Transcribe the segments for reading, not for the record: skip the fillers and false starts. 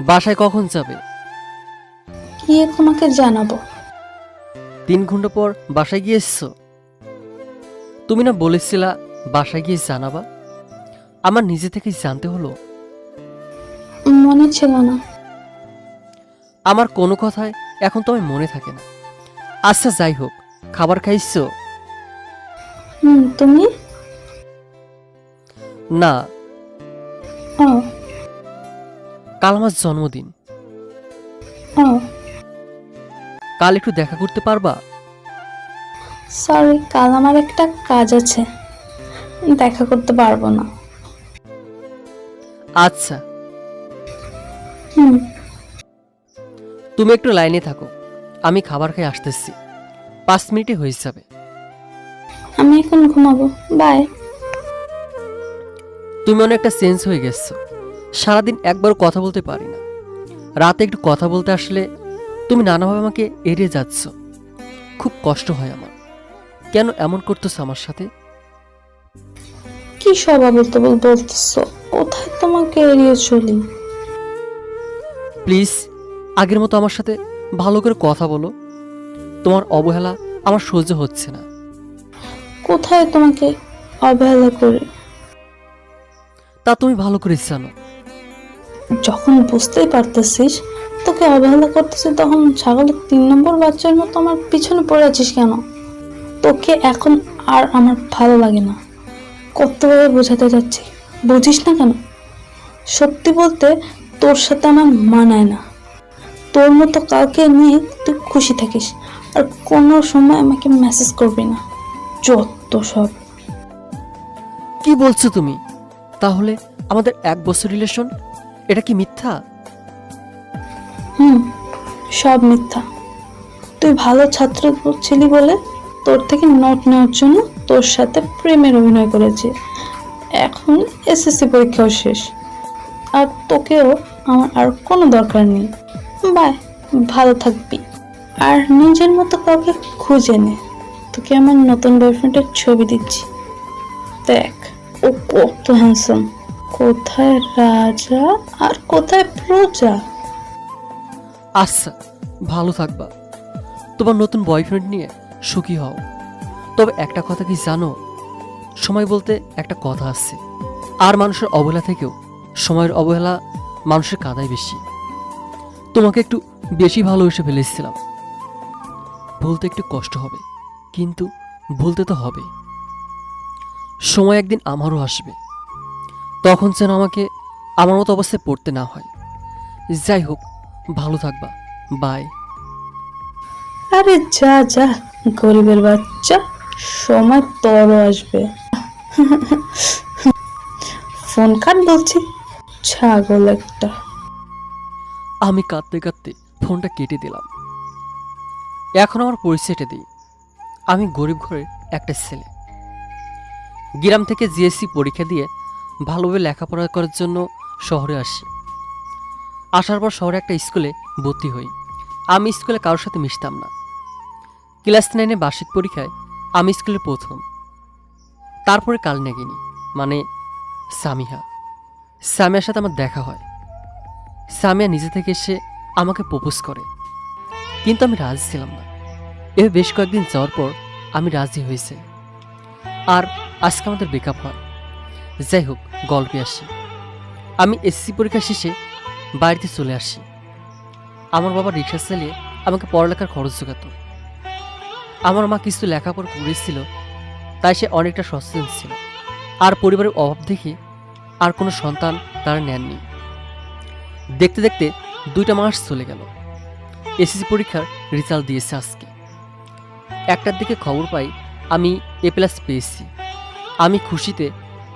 বাসায় কখন যাবে? গিয়ে তোমাকে জানাবো। 3 ঘন্টা পর বাসায় গিয়ে এসছো? তুমি না বলেছিলা বাসায় গিয়ে জানাবা? আমার নিজে থেকেই জানতে হলো। মনে ছিল না। আমার কোনো কথায় এখন তো আমার মনে থাকে না। আচ্ছা যাই হোক, খাবার খাইছো? তুমি? না, ও কাল আমার জন্মদিন। ও কাল একটু দেখা করতে পারবা? সরি, কাল আমার একটা কাজ আছে, দেখা করতে পারবো না। আচ্ছা, হুম তুমি একটু লাইনে থাকো, আমি খাবার খেয়ে আসতেছি। 5 মিনিটে হয়ে যাবে। আমি এখন ঘুমাবো, বাই। তুমি অনেকটা চেঞ্জ হয়ে গেছো। সারাদিন একবার কথা বলতে পারি না, রাতে একটু কথা বলতে আসলে তুমি নানাভাবে আমাকে এড়িয়ে যাচ্ছ। খুব কষ্ট হয় আমার। কেন এমন করতেছো আমার সাথে? কি সব আবোল-তাবোল বলতেছো? কোথায় তোমাকে এড়িয়ে চলি? প্লিজ আগের মতো আমার সাথে ভালো করে কথা বলো। তোমার অবহেলা আমার সহ্য হচ্ছে না। কোথায় তোমাকে অবহেলা করি? তা তুমি ভালো করে জানো। যখন বুঝতেই পারতেছিস তোকে অবহেলা করতেছি, তখন ছাগলের 3 নম্বর বাচ্চার মতো আমার পিছনে পড়ে আছিস কেন? তোকে এখন আর আমার ভালো লাগে না। কতভাবে বোঝাতে যাচ্ছি, বুঝিস না কেন? সত্যি বলতে তোর সাথে আমার মানায় না। তোর মতো কাউকে নিয়ে তুই খুশি থাকিস, আর কোনো সময় আমাকে মেসেজ করবি না। যত সব। কি বলছো তুমি? তাহলে আমাদের 1 বছর রিলেশন, এটা কি মিথ্যা? সব মিথ্যা। তুই ভালো ছাত্র ছিলি বলে তোর থেকে নোট নেওয়ার জন্য তোর সাথে প্রেমের অভিনয় করেছি। এখন এসএসসি পরীক্ষাও শেষ, আর তোকেও আমার আর কোনো দরকার নেই। বাই, ভালো থাকবি। আর নিজের মতো কাউকে খুঁজে নে। তোকে আমার নতুন বয়ফ্রেন্ডের ছবি দিচ্ছি, দেখ ও কত হ্যান্ডসাম। কোথায় রাজা আর কোথায় প্রজা। আচ্ছা, ভালো থাকবা। তোমার নতুন বয়ফ্রেন্ড নিয়ে সুখী হও। তবে একটা কথা কি জানো? সময় বলতে একটা কথা আছে, আর মানুষের অবহেলা থেকেও সময়ের অবহেলা মানুষের কাঁদায় বেশি। তোমাকে একটু বেশি ভালোবেসে ফেলেছিলাম। বলতে একটু কষ্ট হবে, কিন্তু বলতে তো হবে। সময় একদিন আমারও আসবে, তখন যেন আমাকে আমার মতো অবস্থায় পড়তে না হয়। যাই হোক, ভালো থাকবা। বাই। আরে যা যা, গরিবের বাচ্চা, সময় তোরও আসবে। ফোন কাট বলছি, ছাগল একটা। আমি কাঁদতে কাঁদতে ফোনটা কেটে দিলাম। এখন আমার পরিচয়টা দিই। আমি গরিব ঘরের একটা ছেলে। গ্রাম থেকে জিএসসি পরীক্ষা দিয়ে ভালোভাবে লেখাপড়া করার জন্য শহরে আসি। আসার পর শহরে একটা স্কুলে ভর্তি হই। আমি স্কুলে কারোর সাথে মিশতাম না। ক্লাস 9-এ বার্ষিক পরীক্ষায় আমি স্কুলে প্রথম। তারপরে কালনাগিনী, মানে সামিহা। সামিয়ার সাথে আমার দেখা হয়। সামিয়া নিজে থেকে এসে আমাকে প্রপোজ করে, কিন্তু আমি রাজি ছিলাম না। এভাবে বেশ কয়েকদিন যাওয়ার পর আমি রাজি হয়েছি, আর আজকে আমাদের ব্রেকআপ হয়। যাই হোক, গল্পে আসি। আমি এসএসসি পরীক্ষা শেষে বাড়িতে চলে আসি। আমার বাবা রিক্সা চালিয়ে আমাকে পড়ালেখার খরচ জোগাত। আমার মা কিছু লেখাপড়া করেছিল, তাই সে অনেকটা সচেতন ছিল। আর পরিবারের অভাব দেখে আর কোনো সন্তান তারা নেননি। দেখতে দেখতে 2টা মাস চলে গেল। এসএসসি পরীক্ষার রেজাল্ট দিয়েছে আজকে। 1টার দিকে খবর পাই আমি A+ পেয়েছি। আমি খুশিতে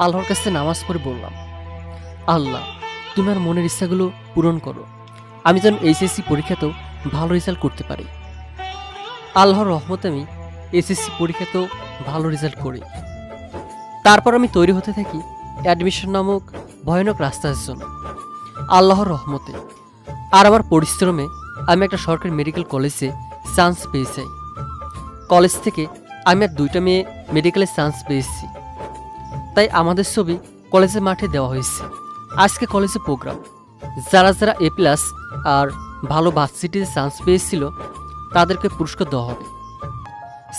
আল্লাহর কাছে নামাজ পড়ে বললাম, আল্লাহ, তুমি আমার মনের ইচ্ছাগুলো পূরণ করো। আমি যেন এইচএসসি পরীক্ষাতেও ভালো রেজাল্ট করতে পারি। আল্লাহর রহমতে আমি এসএসসি পরীক্ষাতেও ভালো রেজাল্ট করি। তারপর আমি তৈরি হতে থাকি অ্যাডমিশন নামক ভয়ানক রাস্তার জন্য। আল্লাহর রহমতে আর আমার পরিশ্রমে আমি একটা সরকারি মেডিকেল কলেজে চান্স পেয়ে যাই। কলেজ থেকে আমি আর 2টা মেয়ে মেডিকেলে চান্স পেয়েছি, তাই আমাদের ছবি কলেজের মাঠে দেওয়া হয়েছে। আজকে কলেজে প্রোগ্রাম, যারা যারা A+ আর ভালো ভার্সিটিতে চান্স পেয়েছিল তাদেরকে পুরস্কার দেওয়া হবে।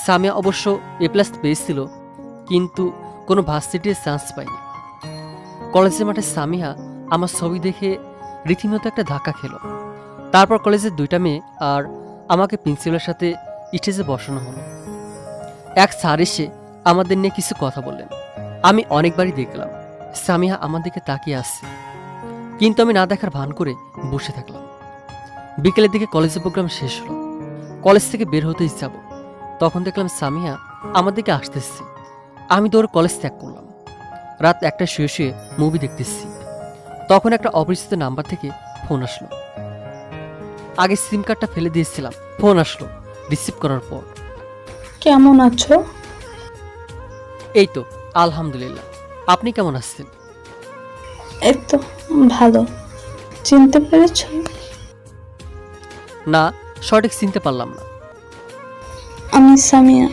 সামিয়া অবশ্য A+ পেয়েছিল, কিন্তু কোনো ভার্সিটিতে চান্স পায়নি। কলেজের মাঠে সামিয়া আমার ছবি দেখে রীতিমতো একটা ধাক্কা খেলো। তারপর কলেজের 2টা মেয়ে আর আমাকে প্রিন্সিপালের সাথে স্টেজে বসানো হলো। এক স্যার এসে আমাদের নিয়ে কিছু কথা বললেন। আমি অনেকবারই দেখলাম সামিয়া আমার দিকে তাকিয়ে আসছে, কিন্তু আমি না দেখার ভান করে বসে থাকলাম। বিকেলের দিকে কলেজের প্রোগ্রাম শেষ হলো। কলেজ থেকে বের হতেই যাব, তখন দেখলাম সামিয়া আমার দিকে আসতেছে। আমি দৌড়ে কলেজ ত্যাগ করলাম। রাত 1টায় শুয়ে শুয়ে মুভি দেখতেছি, তখন একটা অপরিচিত নাম্বার থেকে ফোন আসলো। আগে সিম কার্ডটা ফেলে দিয়েছিলাম, ফোন আসলো রিসিভ করার পর। কেমন আছো? এই তো আলহামদুলিল্লাহ, আপনি কেমন আছেন? এই তো ভালো। চিনতে পেরেছ? না, সঠিক চিনতে পারলাম না। আমি সামিয়া।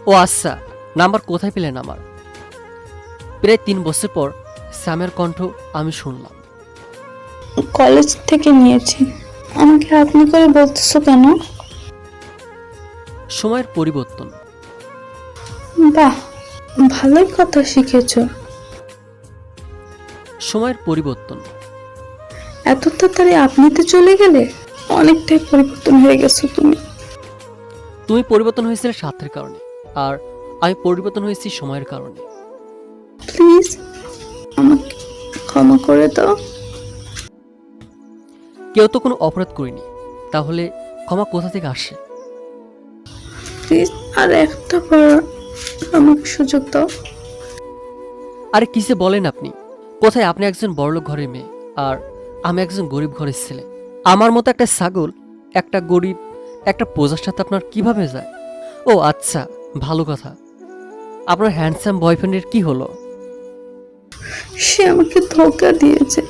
ও আচ্ছা, নাম্বার কোথায় পেলেন আমার? প্রায় 3 বছর পর সামিয়ার কণ্ঠ আমি শুনলাম। কলেজ থেকে নিয়েছি। আমাকে আপনি করে বলতেছো কেন? সময়ের পরিবর্তন। বাহ, ভালোই কথা শিখেছো। সময়ের পরিবর্তন। এত তাড়াতাড়ি আপনিতে চলে গেলে? অনেকটাই পরিবর্তন হয়ে গেছো তুমি। তুমি পরিবর্তন হয়েছিলে স্বার্থের কারণে, আর আমি পরিবর্তন হয়েছি সময়ের কারণে। প্লিজ আমাকে ক্ষমা করে দাও। কেউ তো কোনো অপরাধ করিনি, তাহলে ক্ষমা কোথা থেকে আসে? প্লিজ আর একটা বার আমাকে সুযোগ দাও। আরে কিসে বলেন আপনি? কোথায় আপনি একজন বড়লোক ঘরের মেয়ে, আর আমি একজন গরিব ঘরের ছেলে। আমার মতো একটা ছাগল একটা গরিব একটা প্রজার সাথে আপনার কিভাবে যায়? ও আচ্ছা, ভালো কথা। আপনার হ্যান্ডসাম বয়ফ্রেন্ডের কি হলো? সে আমাকে ধোঁকা দিয়েছে।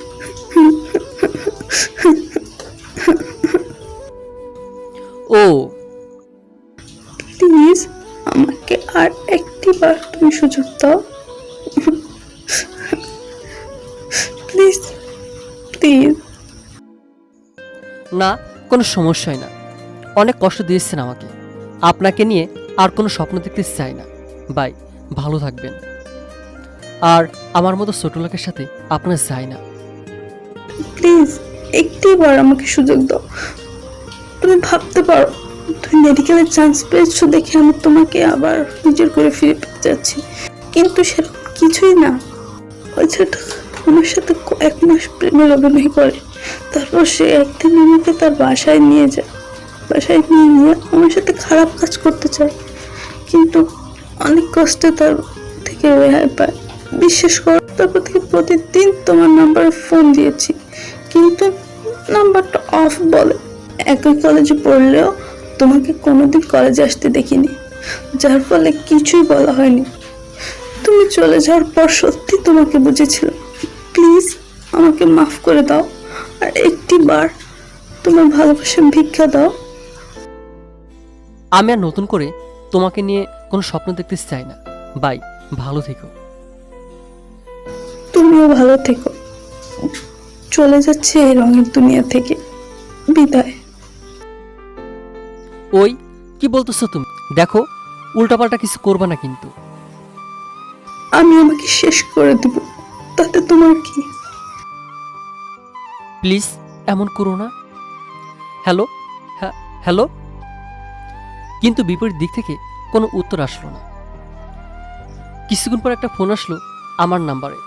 ও প্লিজ আমাকে আর একটি বার তুমি সুযোগ দাও। Please please. না, কোনো সমস্যাই না। অনেক কষ্ট দিয়েছেন আমাকে। আপনাকে নিয়ে আর কোনো স্বপ্ন দেখতে চাই না। বাই, ভালো থাকবেন। আর আমার মতো ছোট লোকের সাথে আপনার চাই না। প্লিজ একটি বার আমাকে সুযোগ দাও। তুমি ভাবতে পারো তুমি মেডিকেলে চান্স পেয়েছো দেখে আমি তোমাকে আবার নিজের করে ফিরে পেতে যাচ্ছি, কিন্তু সেরকম কিছুই না। ওই ছেলেটা আমার সাথে কয়েক মাস প্রেমের অভিনয় করে, তারপর সে একদিন আমাকে তার বাসায় নিয়ে যায়। বাসায় নিয়ে গিয়ে আমার সাথে খারাপ কাজ করতে চায়, কিন্তু অনেক কষ্টে তার থেকে রেহাই পায়। বিশ্বাস করো, তারপর থেকে প্রতিদিন তোমার নাম্বারে ফোন দিয়েছি, কিন্তু নাম্বারটা অফ বলে। একই কলেজে পড়লেও তোমাকে কোনোদিন কলেজে আসতে দেখিনি, যার ফলে কিছুই বলা হয়নি। তুমি চলে যাওয়ার পর সত্যি তোমাকে বুঝেছিলাম। প্লিজ আমাকে মাফ করে দাও, আর একটি বার তোমার ভালোবাসা ভিক্ষা দাও। আমি আর নতুন করে তোমাকে নিয়ে কোনো স্বপ্ন দেখতে চাই না। বাই, ভালো থেকো। তুমিও ভালো থেকো। চলে যাচ্ছে এই রঙের দুনিয়া থেকে। বিদায়। ওই কি বলতেছো তুমি? দেখো, উল্টাপাল্টা কিছু করবা না কিন্তু। আমি আমাকে শেষ করে দেব, তাতে তোমার কি? প্লিজ এমন করো না। হ্যালো, হ্যাঁ হ্যালো। কিন্তু বিপরীত দিক থেকে কোনো উত্তর আসলো না। কিছুক্ষণ পর একটা ফোন আসলো আমার নাম্বারে,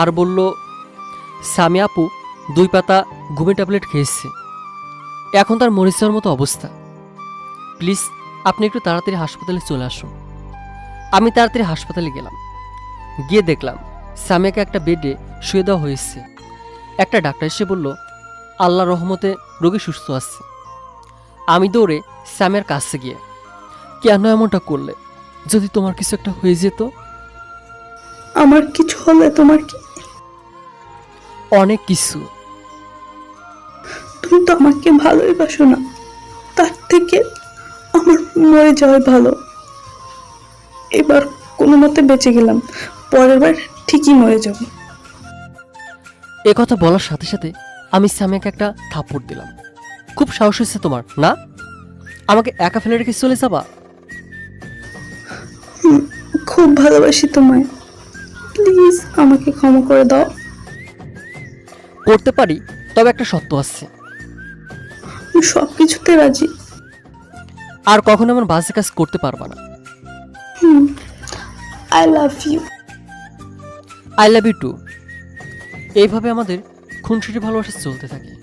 আর বলল সামিয়া আপু 2 পাতা ঘুমের ট্যাবলেট খেয়েছে, এখন তার মরে যাওয়ার মতো অবস্থা। প্লিজ আপনি একটু তাড়াতাড়ি হাসপাতালে চলে আসুন। আমি তাড়াতাড়ি হাসপাতালে গেলাম। গিয়ে দেখলাম সামিয়াকে একটা বেডে শুয়ে দেওয়া হয়েছে। একটা ডাক্তার এসে বলল আল্লাহর রহমতে রোগী সুস্থ আছে। আমি দৌড়ে সামিয়ার কাছে গিয়ে, কেন এমনটা করলে? যদি তোমার কিছু একটা হয়ে যেত? আমার কিছু হলে তোমার কি? অনেক কিছু। তুমি তো আমাকে ভালোই বাসো না, তার থেকে আমার মরে যাওয়াই ভালো। এবার কোনো মতে বেঁচে গেলাম, পরের বার ঠিকই মরে যাব। এ কথা বলার সাথে সাথে আমি সামিয়াকে একটা থাপ্পড় দিলাম। খুব সাহস হয়েছে তোমার না? আমাকে একা ফেলে রেখে চলে যাবা? খুব ভালোবাসি তোমায়, প্লিজ আমাকে ক্ষমা করে দাও। করতে পারি, তবে একটা শর্ত আছে। আমি সব কিছুতে রাজি। আর কখনো আমার বাজে কাজ করতে পারবা না। I love you. I love you too. এইভাবে আমাদের খুনসুটি ভালোবাসা চলতে থাকে।